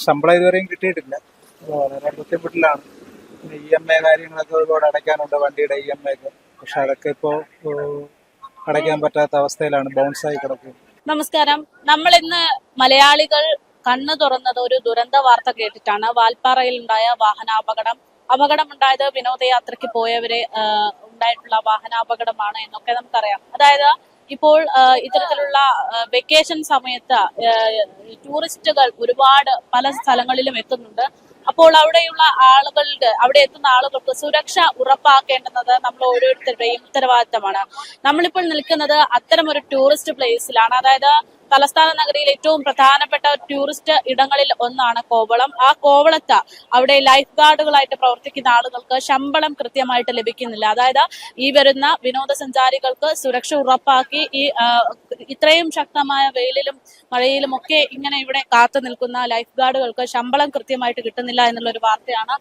ശമ്പളം ഇതുവരെയും കിട്ടിയിട്ടില്ല. വളരെ ബുദ്ധിമുട്ടിലാണ്. പിന്നെ EMI കാര്യങ്ങളൊക്കെ ഒരുപാട് അടയ്ക്കാനുണ്ട്, വണ്ടിയുടെ EMI ഒക്കെ. പക്ഷെ അതൊക്കെ ഇപ്പോൾ അടയ്ക്കാൻ പറ്റാത്ത അവസ്ഥയിലാണ്, ബൗൺസായി കിടക്കുന്നത്. നമസ്കാരം. നമ്മൾ ഇന്ന് മലയാളികൾ കണ്ണു തുറന്നത് ഒരു ദുരന്ത വാർത്ത കേട്ടിട്ടാണ്. വാൽപ്പാറയിൽ ഉണ്ടായ അപകടമുണ്ടായത് വിനോദയാത്രയ്ക്ക് പോയവരെ ഉണ്ടായിട്ടുള്ള വാഹനാപകടമാണ് എന്നൊക്കെ നമുക്കറിയാം. അതായത് ഇപ്പോൾ ഇത്തരത്തിലുള്ള വെക്കേഷൻ സമയത്ത് ടൂറിസ്റ്റുകൾ ഒരുപാട് പല സ്ഥലങ്ങളിലും എത്തുന്നുണ്ട്. അപ്പോൾ അവിടെ എത്തുന്ന ആളുകൾക്ക് സുരക്ഷ ഉറപ്പാക്കേണ്ടുന്നത് നമ്മൾ ഓരോരുത്തരുടെയും ഉത്തരവാദിത്തമാണ്. നമ്മളിപ്പോൾ നിൽക്കുന്നത് അത്തരം ഒരു ടൂറിസ്റ്റ് പ്ലേസിലാണ്. അതായത് തലസ്ഥാന നഗരിയിൽ ഏറ്റവും പ്രധാനപ്പെട്ട ടൂറിസ്റ്റ് ഇടങ്ങളിൽ ഒന്നാണ് കോവളം. ആ കോവളത്ത് അവിടെ ലൈഫ് ഗാർഡുകളായിട്ട് പ്രവർത്തിക്കുന്ന ആളുകൾക്ക് ശമ്പളം കൃത്യമായിട്ട് ലഭിക്കുന്നില്ല. അതായത് ഈ വരുന്ന വിനോദസഞ്ചാരികൾക്ക് സുരക്ഷ ഉറപ്പാക്കി ഇത്രയും ശക്തമായ വെയിലിലും മഴയിലും ഒക്കെ ഇങ്ങനെ ഇവിടെ കാത്തു നിൽക്കുന്ന ലൈഫ് ഗാർഡുകൾക്ക് ശമ്പളം കൃത്യമായിട്ട് കിട്ടുന്നില്ല എന്നുള്ള ഒരു വാർത്തയാണ്.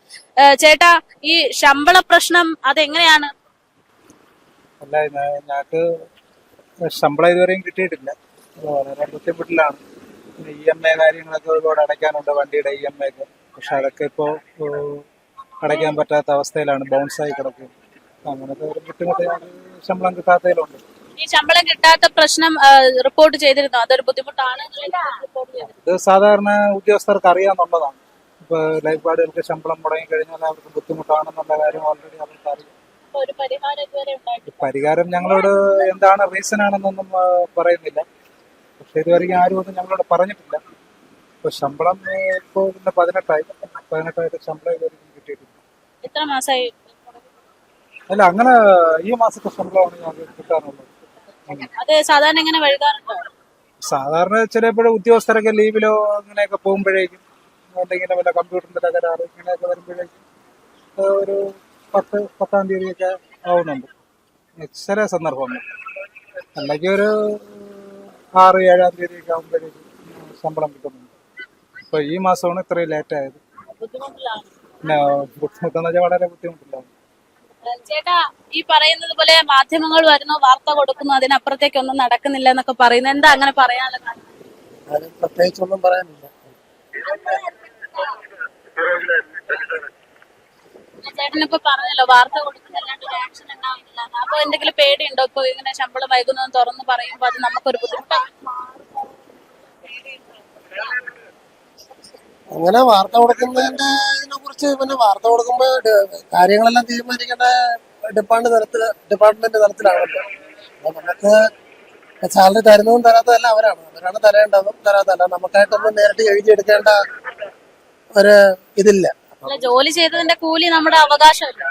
ചേട്ടാ, ഈ ശമ്പള പ്രശ്നം അതെങ്ങനെയാണ്? അല്ല, ഞങ്ങൾക്ക് ശമ്പളം ഇതുവരെയും കിട്ടിയിട്ടില്ല. വളരെ ബുദ്ധിമുട്ടിലാണ്. പിന്നെ EMI കാര്യങ്ങളൊക്കെ ഒരുപാട് അടയ്ക്കാനുണ്ട്, വണ്ടിയുടെ EMI ഒക്കെ. പക്ഷെ അതൊക്കെ ഇപ്പോൾ അടയ്ക്കാൻ പറ്റാത്ത അവസ്ഥയിലാണ്, ബൗൺസായി കിടക്കുന്നത്. അങ്ങനത്തെ ഒരു ബുദ്ധിമുട്ട് ശമ്പളം കിട്ടാത്തതിലുണ്ട്. ഈ ശമ്പളം കിട്ടാത്ത പ്രശ്നം റിപ്പോർട്ട് ചെയ്തിരുന്നു. അതൊരു ബുദ്ധിമുട്ടാണ്. ഇത് സാധാരണ ഉദ്യോഗസ്ഥർക്ക് അറിയാന്നുള്ളതാണ്. ഇപ്പൊ ലൈഫ് ഗാർഡുകൾക്ക് ശമ്പളം മുടങ്ങി കഴിഞ്ഞാൽ അവർക്ക് ബുദ്ധിമുട്ടാണെന്നുള്ള കാര്യം ഓൾറെഡി അവർക്ക് അറിയാം. പരിഹാരം ഞങ്ങളോട് എന്താണ് റീസൺ ആണെന്നൊന്നും പറയുന്നില്ല. പക്ഷെ ഇതുവരെയും ആരും ഒന്നും ഞങ്ങളോട് പറഞ്ഞിട്ടില്ല. ഇപ്പൊ ശമ്പളം ഇപ്പോൾ ഇന്ന് 18 ശമ്പളം ഇതുവരെയും കിട്ടിയിട്ടില്ല. എത്ര മാസമായി? അല്ല, അങ്ങനെ ഈ മാസത്തെ ശമ്പളമാണ് ഞങ്ങൾക്ക് കിട്ടാനുള്ളത്. അത് സാധാരണ എങ്ങനെ വഴുകാറുണ്ടോ? സാധാരണ ചിലപ്പോഴും ഉദ്യോഗസ്ഥരൊക്കെ ലീവിലോ അങ്ങനെയൊക്കെ പോകുമ്പോഴേക്കും, എന്തെങ്കിലും വല്ല കമ്പ്യൂട്ടറിന്റെ തകരാറ് ഇങ്ങനെയൊക്കെ വരുമ്പോഴേക്കും ഒരു 10-10 തീയതിയൊക്കെ ആവുന്നുണ്ട് ചില സന്ദർഭങ്ങൾ. അല്ലെങ്കിൽ ഒരു 6-7 തീയതിയൊക്കെ ആകുമ്പോഴേക്കും ശമ്പളം കിട്ടുന്നുണ്ട്. ഇപ്പൊ ഈ മാസമാണ് ഇത്രയും ലേറ്റ് ആയത്. പിന്നെ ബുദ്ധിമുട്ടെന്ന് വെച്ചാൽ വളരെ ബുദ്ധിമുട്ടില്ലാവും. ചേട്ടാ, ഈ പറയുന്നത് പോലെ മാധ്യമങ്ങൾ വരുന്നു, വാർത്ത കൊടുക്കുന്നു, അതിനപ്പുറത്തേക്കൊന്നും നടക്കുന്നില്ല എന്നൊക്കെ പറയുന്നു. എന്താ അങ്ങനെ പറയാനുള്ള? പ്രത്യേകിച്ചൊന്നും പറയാനില്ല. ചേട്ടനിപ്പോ പറഞ്ഞല്ലോ വാർത്ത കൊടുക്കുന്നല്ലാണ്ട് ആക്ഷൻ ഉണ്ടാവുന്നില്ല. അപ്പൊ എന്തെങ്കിലും പേടിയുണ്ടോ? ഇപ്പൊ ഇങ്ങനെ ശമ്പളം വൈകുന്നതെന്ന് തുറന്ന് പറയുമ്പോ അത് നമുക്കൊരു ബുദ്ധിമുട്ടാണ്. അങ്ങനെ വാർത്ത കൊടുക്കുന്നതിന്റെ ഇതിനെ കുറിച്ച് പിന്നെ വാർത്ത കൊടുക്കുമ്പോ കാര്യങ്ങളെല്ലാം തീരുമാനിക്കേണ്ട ഡിപ്പാർട്ട്മെന്റ് തലത്തിലാണല്ലോ. അപ്പൊ നമുക്ക് സാലറി തരുന്നതും തരാത്തതല്ല അവരാണ് തരേണ്ടതും തരാത്തല്ല. നമുക്കായിട്ടൊന്നും നേരിട്ട് എഴുതിയെടുക്കേണ്ട ഒരു ഇതില്ല. ജോലി ചെയ്തതിന്റെ കൂലി നമ്മുടെ അവകാശമല്ല.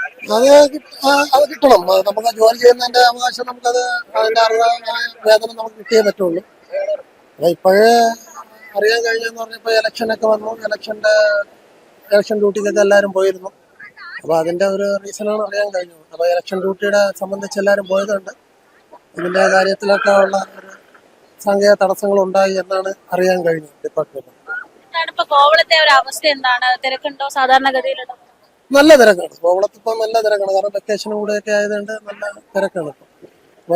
അത് കിട്ടണം. നമുക്ക് ജോലി ചെയ്യുന്നതിന്റെ അവകാശം നമുക്കത് അതിന്റെ അർഹമായ വേതനം നമുക്ക് കിട്ടിയേ പറ്റുള്ളൂ. അപ്പൊ ഇപ്പോഴേ അറിയാൻ കഴിഞ്ഞെന്ന് പറഞ്ഞപ്പോ ഇലക്ഷനൊക്കെ വന്നു. ഇലക്ഷൻ ഡ്യൂട്ടിക്കൊക്കെ എല്ലാവരും പോയിരുന്നു. അപ്പൊ അതിന്റെ ഒരു റീസണാണ് അറിയാൻ കഴിഞ്ഞത്. അപ്പൊ ഇലക്ഷൻ ഡ്യൂട്ടിയുടെ സംബന്ധിച്ച് എല്ലാവരും പോയതുകൊണ്ട് ഇതിന്റെ കാര്യത്തിലൊക്കെ ഉള്ള ഒരു സാങ്കേതിക തടസ്സങ്ങൾ ഉണ്ടായി എന്നാണ് അറിയാൻ കഴിഞ്ഞത് ഡിപ്പാർട്ട്മെന്റ്. ഇപ്പൊ കോവളത്തെ ഒരു അവസ്ഥ എന്താണ്? തിരക്കുണ്ടോ സാധാരണഗതിയിലുള്ള? നല്ല തിരക്കാണ് കോവളത്ത്. ഇപ്പൊ നല്ല തിരക്കാണ്. കാരണം വെക്കേഷനും കൂടെയൊക്കെ ആയതുകൊണ്ട് നല്ല തിരക്കാണ്. ഇപ്പൊ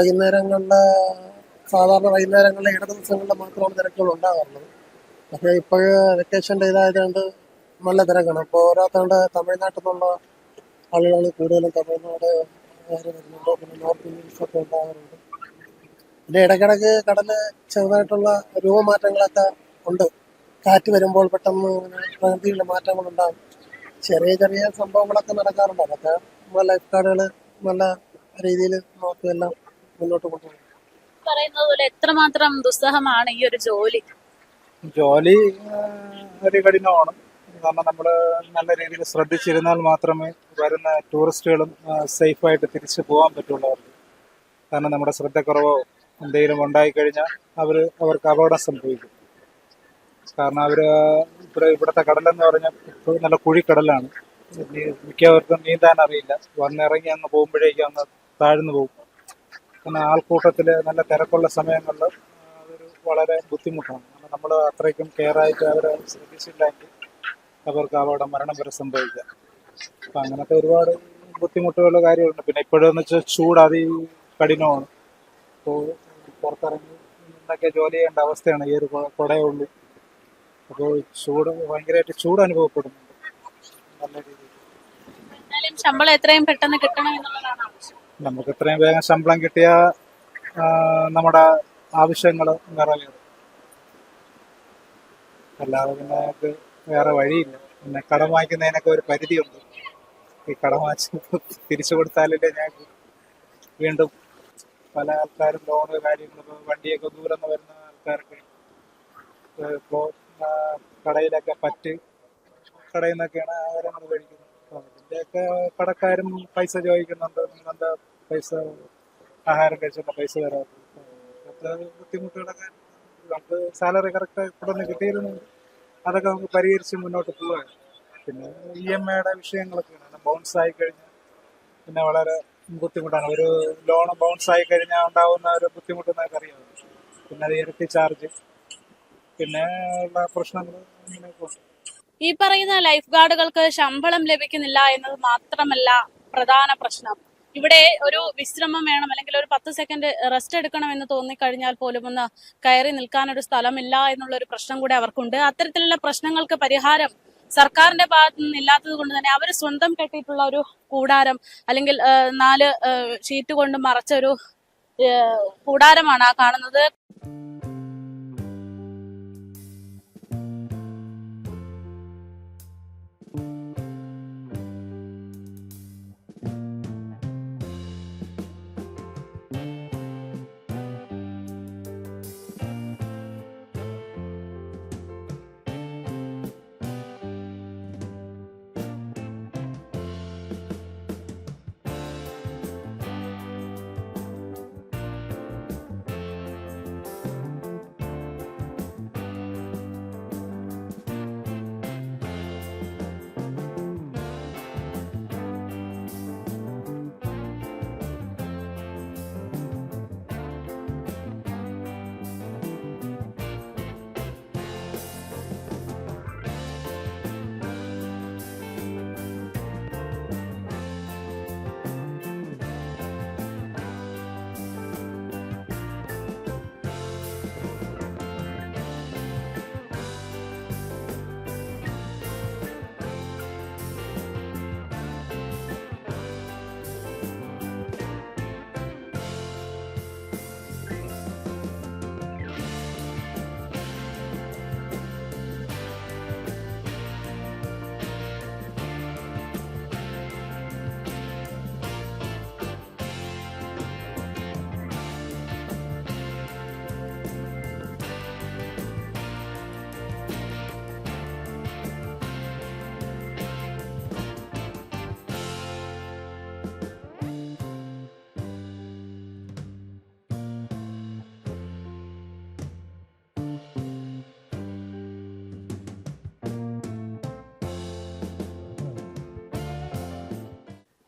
സാധാരണ വൈകുന്നേരങ്ങളിലെ ഇട ദിവസങ്ങളിൽ മാത്രമാണ് തിരക്കുകൾ ഉണ്ടാകാറുള്ളത്. പക്ഷെ ഇപ്പോഴ് വെക്കേഷൻ്റെ ഇതായതുകൊണ്ട് നല്ല തിരക്കാണ്. ഇപ്പോൾ ഓരോരുത്തരുടെ തമിഴ്നാട്ടിൽ നിന്നുള്ള ആളുകൾ കൂടുതലും തമിഴ്നാട് വരുന്നുണ്ട്. പിന്നെ നോർത്ത് ഇന്ത്യൻസൊക്കെ ഉണ്ടാകാറുണ്ട്. പിന്നെ ഇടയ്ക്കിടയ്ക്ക് കടല് ചെറുതായിട്ടുള്ള രൂപമാറ്റങ്ങളൊക്കെ ഉണ്ട്. കാറ്റ് വരുമ്പോൾ പെട്ടെന്ന് പ്രകൃതിയിലെ മാറ്റങ്ങളുണ്ടാകും. ചെറിയ ചെറിയ സംഭവങ്ങളൊക്കെ നടക്കാറുണ്ട്. അതൊക്കെ നമ്മുടെ ലൈഫ് ഗാർഡുകൾ നല്ല രീതിയിൽ നോക്കിയെല്ലാം മുന്നോട്ട് കൊണ്ടുപോകും. പറയുന്നത് പോലെ എത്രമാത്രം ദുസ്സഹമാണ് ഈ ഒരു ജോലി? ഒരു കഠിനമാണ്. കാരണം നമ്മൾ നല്ല രീതിയിൽ ശ്രദ്ധിച്ചിരുന്നാൽ മാത്രമേ വരുന്ന ടൂറിസ്റ്റുകളും സേഫായിട്ട് തിരിച്ചു പോകാൻ പറ്റുള്ളൂ അവർക്ക്. കാരണം നമ്മുടെ ശ്രദ്ധക്കുറവോ എന്തെങ്കിലും ഉണ്ടായിക്കഴിഞ്ഞാൽ അവർക്ക് അപകടം സംഭവിക്കും. കാരണം ഇവിടുത്തെ കടലെന്ന് പറഞ്ഞാൽ നല്ല കുഴിക്കടലാണ്. മിക്കവർക്കും നീന്താൻ അറിയില്ല. വന്നിറങ്ങി അങ്ങ് പോകുമ്പോഴേക്കും അങ്ങ് താഴ്ന്നു പോകും. പിന്നെ ആൾക്കൂട്ടത്തിൽ നല്ല തിരക്കുള്ള സമയങ്ങളിൽ അതൊരു വളരെ ബുദ്ധിമുട്ടാണ്. കാരണം നമ്മൾ അത്രയ്ക്കും കെയറായിട്ട് അവരെ ശ്രദ്ധിച്ചില്ലെങ്കിൽ അവർക്ക് അപകടം, മരണം വരെ സംഭവിക്കാം. അപ്പം അങ്ങനത്തെ ഒരുപാട് ബുദ്ധിമുട്ടുകളുടെ കാര്യമുണ്ട്. പിന്നെ ഇപ്പോഴെന്ന് വെച്ചാൽ ചൂട് കഠിനമാണ്. അപ്പോൾ പുറത്തിറങ്ങി നിന്നൊക്കെ ജോലി ചെയ്യേണ്ട അവസ്ഥയാണ്. ഈ ഒരു കുടയുള്ളൂ. അപ്പോൾ ചൂട് ഭയങ്കരമായിട്ട് ചൂട് അനുഭവപ്പെടുന്നുണ്ട് നല്ല രീതിയിൽ. എന്തായാലും ശമ്പളം എത്രയും പെട്ടെന്ന് കിട്ടണം എന്നുള്ളതാണ് ആവശ്യം. നമുക്ക് എത്രയും വേഗം ശമ്പളം കിട്ടിയാൽ നമ്മുടെ ആവശ്യങ്ങൾ നിറവേറും. അല്ലാതെ പിന്നെ നമുക്ക് വേറെ വഴിയില്ല. പിന്നെ കടം വാങ്ങിക്കുന്നതിനൊക്കെ ഒരു പരിധിയുണ്ട്. ഈ കടം വാങ്ങിച്ച് തിരിച്ചു കൊടുത്താലല്ലേ ഞങ്ങൾക്ക് വീണ്ടും പല ആൾക്കാരും ലോണ് കാര്യങ്ങൾ വണ്ടിയൊക്കെ ദൂരം നിന്ന് വരുന്ന ആൾക്കാർക്ക് ഇപ്പോൾ കടയിലൊക്കെ കടയിൽ നിന്നൊക്കെയാണ് ആഹാരങ്ങൾ കഴിക്കുന്നത്. അപ്പോൾ അതിൻ്റെയൊക്കെ കടക്കാരും പൈസ ചോദിക്കുന്നുണ്ട്. നിങ്ങളെന്താ പൈസ ആഹാരം കഴിച്ചിട്ട് പൈസ തരാത്തത്? അങ്ങനത്തെ ബുദ്ധിമുട്ടുകളൊക്കെ നമുക്ക് സാലറി കറക്റ്റ് ഇവിടെ നിന്ന് കിട്ടിയിരുന്നെങ്കിൽ അതൊക്കെ നമുക്ക് പരിഹരിച്ച് മുന്നോട്ട് പോവുകയാണ്. പിന്നെ EMI വിഷയങ്ങളൊക്കെയാണ്. ബൗൺസ് ആയി കഴിഞ്ഞാൽ പിന്നെ വളരെ ബുദ്ധിമുട്ടാണ്. ഒരു ലോൺ ബൗൺസ് ആയി കഴിഞ്ഞാൽ ഉണ്ടാവുന്ന ഒരു ബുദ്ധിമുട്ട് എന്നൊക്കെ അറിയാം. പിന്നെ അത് ഇരട്ടി ചാർജ്, പിന്നെ ഉള്ള പ്രശ്നങ്ങൾ ഇങ്ങനെയൊക്കെ ഉണ്ട്. ഈ പറയുന്ന ലൈഫ് ഗാർഡുകൾക്ക് ശമ്പളം ലഭിക്കുന്നില്ല എന്നത് മാത്രമല്ല പ്രധാന പ്രശ്നം. ഇവിടെ ഒരു വിശ്രമം വേണം, അല്ലെങ്കിൽ ഒരു 10 സെക്കൻഡ് റെസ്റ്റ് എടുക്കണം എന്ന് തോന്നിക്കഴിഞ്ഞാൽ പോലും ഒന്ന് കയറി നിൽക്കാൻ ഒരു സ്ഥലമില്ല എന്നുള്ള ഒരു പ്രശ്നം കൂടെ അവർക്കുണ്ട്. അത്തരത്തിലുള്ള പ്രശ്നങ്ങൾക്ക് പരിഹാരം സർക്കാരിന്റെ ഭാഗത്തു നിന്ന് ഇല്ലാത്തത് കൊണ്ട് തന്നെ അവർ സ്വന്തം കെട്ടിയിട്ടുള്ള ഒരു കൂടാരം, അല്ലെങ്കിൽ 4 ഷീറ്റ് കൊണ്ട് മറച്ച ഒരു കൂടാരമാണ് ആ കാണുന്നത്.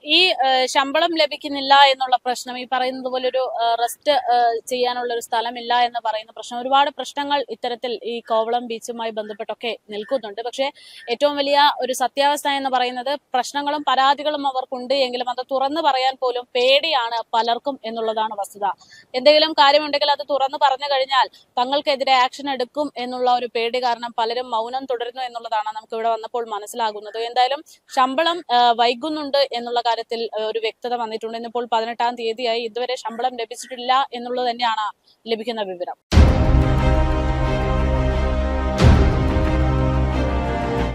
ഈ ശമ്പളം ലഭിക്കുന്നില്ല എന്നുള്ള പ്രശ്നം, ഈ പറയുന്നത് പോലെ ഒരു റെസ്റ്റ് ചെയ്യാനുള്ള ഒരു സ്ഥലമില്ല എന്ന് പറയുന്ന പ്രശ്നം, ഒരുപാട് പ്രശ്നങ്ങൾ ഇത്തരത്തിൽ ഈ കോവളം ബീച്ചുമായി ബന്ധപ്പെട്ടൊക്കെ നിൽക്കുന്നുണ്ട്. പക്ഷേ ഏറ്റവും വലിയ ഒരു സത്യാവസ്ഥ എന്ന് പറയുന്നത് പ്രശ്നങ്ങളും പരാതികളും അവർക്കുണ്ട് എങ്കിലും അത് തുറന്നു പറയാൻ പോലും പേടിയാണ് പലർക്കും എന്നുള്ളതാണ് വസ്തുത. എന്തെങ്കിലും കാര്യമുണ്ടെങ്കിൽ അത് തുറന്നു പറഞ്ഞു കഴിഞ്ഞാൽ തങ്ങൾക്കെതിരെ ആക്ഷൻ എടുക്കും എന്നുള്ള ഒരു പേടി കാരണം പലരും മൗനം തുടരുന്നു എന്നുള്ളതാണ് നമുക്ക് ഇവിടെ വന്നപ്പോൾ മനസ്സിലാകുന്നത്. എന്തായാലും ശമ്പളം വൈകുന്നുണ്ട് എന്നുള്ള കാര്യത്തിൽ ഒരു വ്യക്തത വന്നിട്ടുണ്ട്. ഇന്നിപ്പോൾ 18-ാം തീയതിയായി, ഇതുവരെ ശമ്പളം ലഭിച്ചിട്ടില്ല എന്നുള്ളത് തന്നെയാണ് ലഭിക്കുന്ന വിവരം.